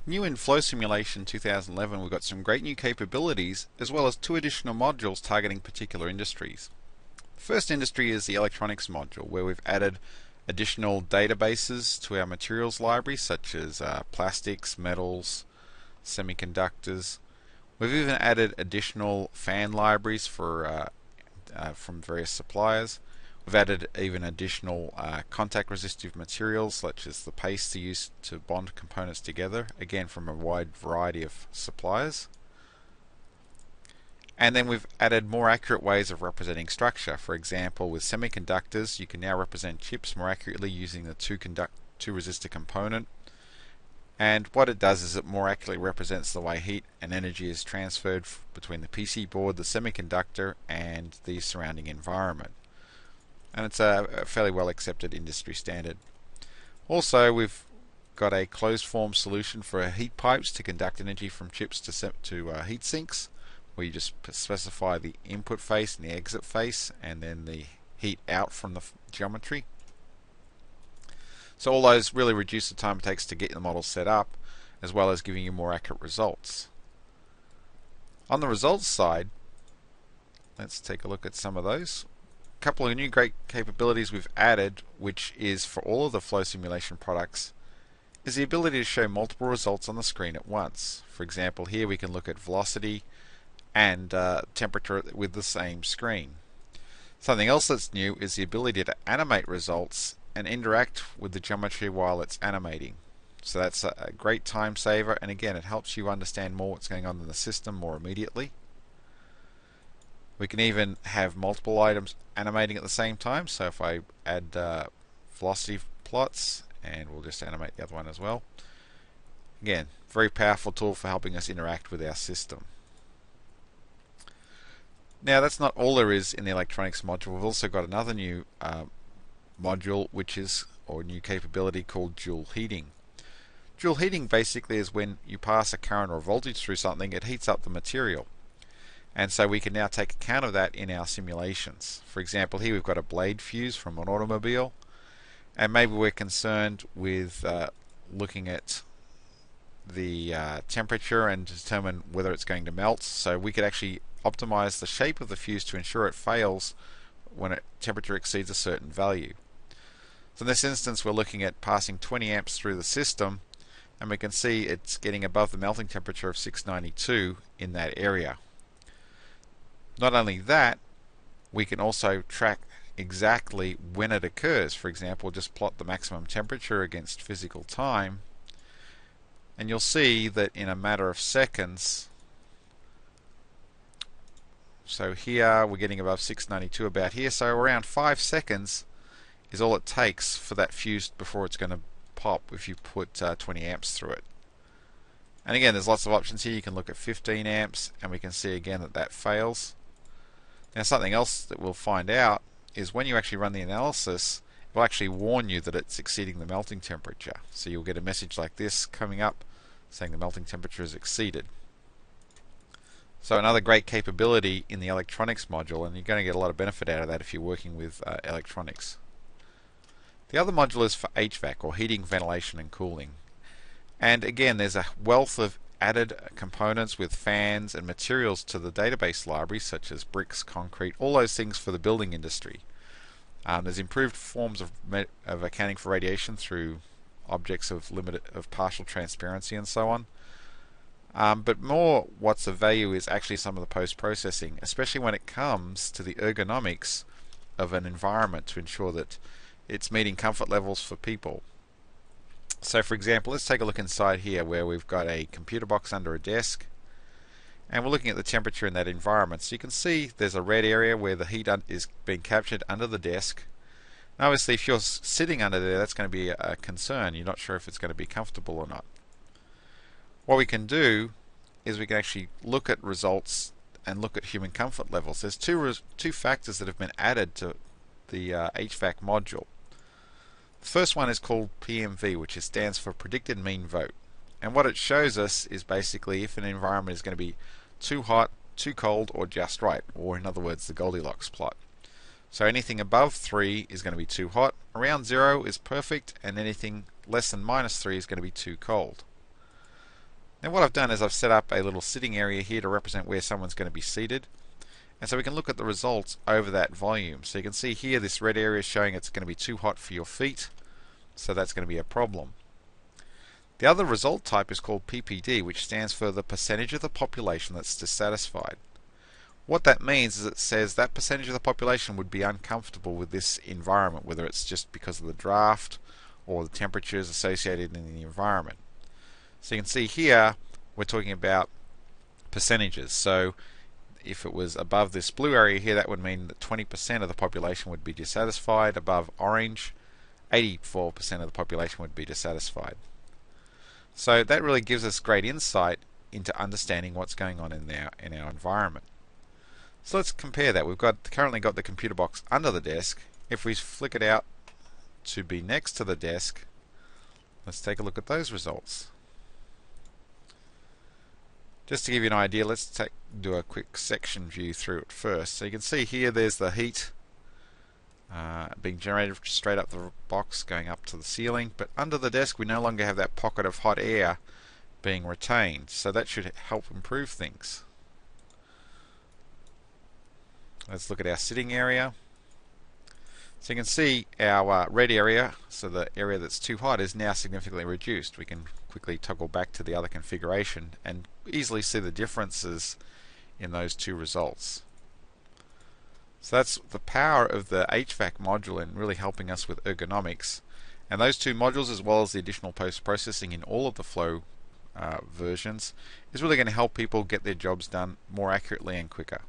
New in Flow Simulation 2011, we've got some great new capabilities as well as two additional modules targeting particular industries. The first industry is the electronics module, where we've added additional databases to our materials library, such as plastics, metals, semiconductors. We've even added additional fan libraries from various suppliers. We've added even additional contact resistive materials such as the paste to use to bond components together, again from a wide variety of suppliers. And then we've added more accurate ways of representing structure. For example, with semiconductors, you can now represent chips more accurately using the two resistor component. And what it does is it more accurately represents the way heat and energy is transferred between the PC board, the semiconductor, and the surrounding environment. And it's a fairly well accepted industry standard. Also, we've got a closed form solution for heat pipes to conduct energy from chips to heat sinks, where you just specify the input face and the exit face, and then the heat out from the geometry. So all those really reduce the time it takes to get the model set up, as well as giving you more accurate results. On the results side, let's take a look at some of those. A couple of new great capabilities we've added, which is for all of the flow simulation products, is the ability to show multiple results on the screen at once. For example, here we can look at velocity and temperature with the same screen. Something else that's new is the ability to animate results and interact with the geometry while it's animating. So that's a great time saver, and again, it helps you understand more what's going on in the system more immediately. We can even have multiple items animating at the same time. So if I add velocity plots, and we'll just animate the other one as well. Again, very powerful tool for helping us interact with our system. Now that's not all there is in the electronics module. We've also got another new module, or new capability called dual heating. Dual heating basically is when you pass a current or voltage through something, it heats up the material. And so we can now take account of that in our simulations. For example, here we've got a blade fuse from an automobile, and maybe we're concerned with looking at the temperature and determine whether it's going to melt. So we could actually optimize the shape of the fuse to ensure it fails when temperature exceeds a certain value. So in this instance, we're looking at passing 20 amps through the system, and we can see it's getting above the melting temperature of 692 in that area. Not only that, we can also track exactly when it occurs. For example, just plot the maximum temperature against physical time, and you'll see that in a matter of seconds, so here we're getting above 692 about here, so around 5 seconds is all it takes for that fuse before it's going to pop if you put 20 amps through it. And again, there's lots of options here. You can look at 15 amps, and we can see again that fails. Now something else that we'll find out is when you actually run the analysis, it will actually warn you that it's exceeding the melting temperature. So you'll get a message like this coming up saying the melting temperature is exceeded. So another great capability in the electronics module, and you're going to get a lot of benefit out of that if you're working with electronics. The other module is for HVAC, or heating, ventilation and cooling. And again, there's a wealth of added components with fans and materials to the database library, such as bricks, concrete, all those things for the building industry. There's improved forms of accounting for radiation through objects of partial transparency and so on. But more what's of value is actually some of the post-processing, especially when it comes to the ergonomics of an environment to ensure that it's meeting comfort levels for people. So for example, let's take a look inside here where we've got a computer box under a desk, and we're looking at the temperature in that environment. So you can see there's a red area where the heat is being captured under the desk. And obviously if you're sitting under there, that's going to be a concern. You're not sure if it's going to be comfortable or not. What we can do is we can actually look at results and look at human comfort levels. There's two factors that have been added to the HVAC module. The first one is called PMV, which stands for Predicted Mean Vote. And what it shows us is basically if an environment is going to be too hot, too cold, or just right, or in other words, the Goldilocks plot. So anything above 3 is going to be too hot, around 0 is perfect, and anything less than -3 is going to be too cold. Now what I've done is I've set up a little sitting area here to represent where someone's going to be seated. And so we can look at the results over that volume. So you can see here this red area is showing it's going to be too hot for your feet. So that's going to be a problem. The other result type is called PPD, which stands for the percentage of the population that's dissatisfied. What that means is it says that percentage of the population would be uncomfortable with this environment, whether it's just because of the draft or the temperatures associated in the environment. So you can see here we're talking about percentages. So if it was above this blue area here, that would mean that 20% of the population would be dissatisfied. Above orange, 84% of the population would be dissatisfied. So that really gives us great insight into understanding what's going on in our environment. So let's compare that. We've currently got the computer box under the desk. If we flick it out to be next to the desk, let's take a look at those results. Just to give you an idea, let's do a quick section view through it first. So you can see here there's the heat being generated straight up the box going up to the ceiling, but under the desk we no longer have that pocket of hot air being retained, so that should help improve things. Let's look at our sitting area. So you can see our red area, so the area that's too hot, is now significantly reduced. We can quickly toggle back to the other configuration and easily see the differences in those two results. So that's the power of the HVAC module in really helping us with ergonomics. And those two modules, as well as the additional post-processing in all of the Flow versions, is really going to help people get their jobs done more accurately and quicker.